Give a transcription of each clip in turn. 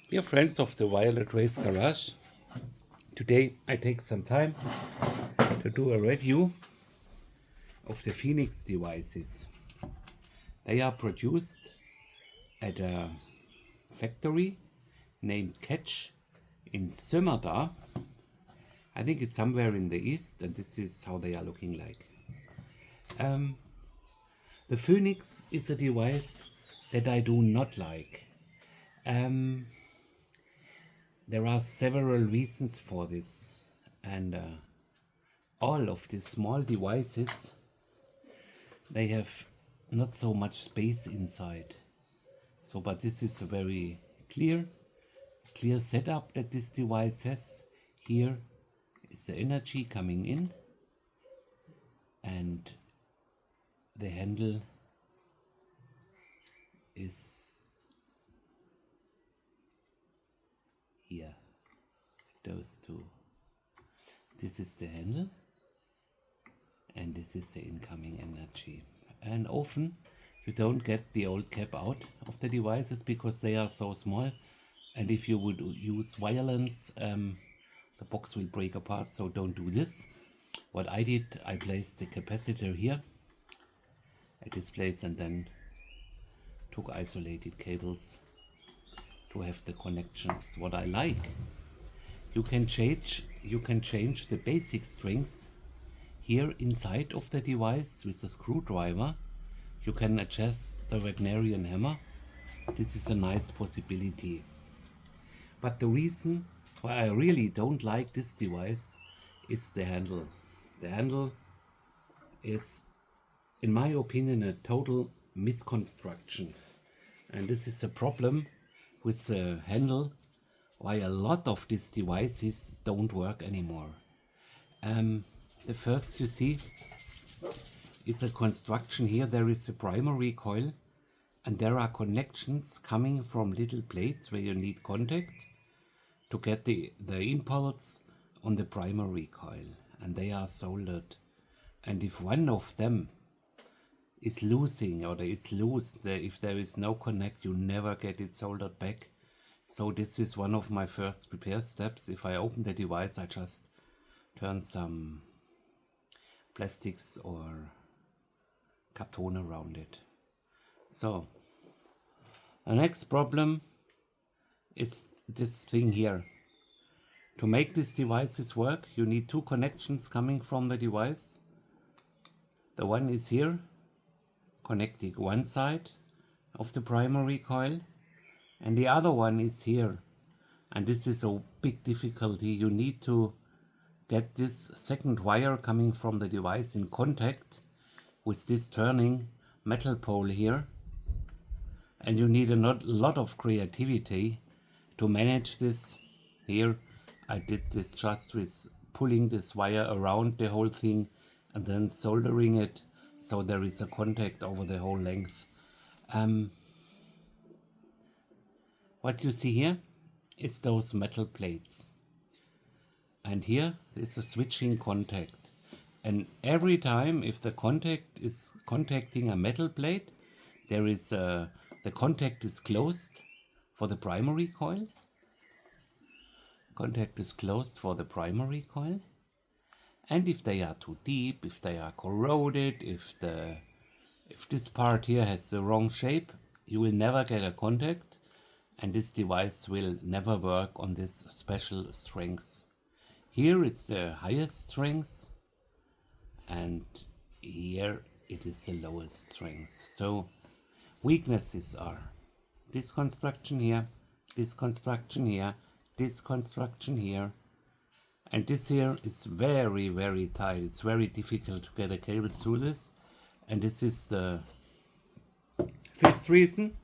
Dear friends of the Violetraysgarage, today I take some time to do a review of the Phoenix devices. They are produced at a factory named Catch in Sömmerda. I think it's somewhere in the east, and this is how they are looking like. The Phoenix is a device that I do not like. There are several reasons for this, and all of these small devices, they have not so much space inside. So, but this is a very clear setup that this device has. Here is the energy coming in, and the handle is here. Those two. This is the handle, and this is the incoming energy. And often you don't get the old cap out of the devices because they are so small, and if you would use violence, the box will break apart, so don't do this. What I did, I placed the capacitor here at this place and then took isolated cables to have the connections. What I like, you can change the basic strings here inside of the device with a screwdriver. You can adjust the Wagnerian hammer. This is a nice possibility. But the reason why I really don't like this device is the handle. The handle is, in my opinion, a total misconstruction. And this is a problem with the handle, why a lot of these devices don't work anymore. The first you see is a construction here. There is a primary coil, and there are connections coming from little plates where you need contact to get the impulse on the primary coil, and they are soldered. And if one of them is losing or is loose, if there is no connect, you never get it soldered back. So this is one of my first repair steps. If I open the device, I just turn some plastics or carton around it. So the next problem is this thing here. To make these devices work, you need two connections coming from the device. The one is here, connecting one side of the primary coil, and the other one is here. And this is a big difficulty. You need to get this second wire coming from the device in contact with this turning metal pole here. And you need a lot of creativity to manage this. Here I did this just with pulling this wire around the whole thing and then soldering it so there is a contact over the whole length. What you see here is those metal plates, and here is a switching contact, and every time if the contact is contacting a metal plate, there is the contact is closed for the primary coil. Contact is closed for the primary coil, and if they are too deep, if they are corroded, if this part here has the wrong shape, you will never get a contact, and this device will never work on this special strengths. Here it's the highest strength, and here it is the lowest strength. So weaknesses are this construction here, this construction here, this construction here, and this here is very, very tight. It's very difficult to get a cable through this, and this is the fifth reason.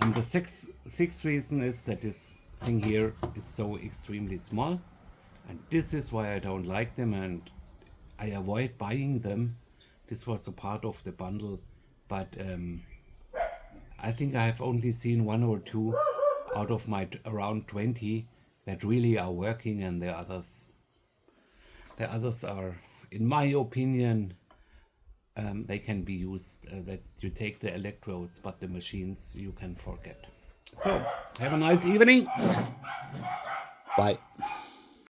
And the sixth reason is that this thing here is so extremely small, and this is why I don't like them, and I avoid buying them. This was a part of the bundle, but I think I have only seen one or two out of my around 20 that really are working, and the others are, in my opinion, they can be used, that you take the electrodes, but the machines you can forget. So, have a nice evening. Bye.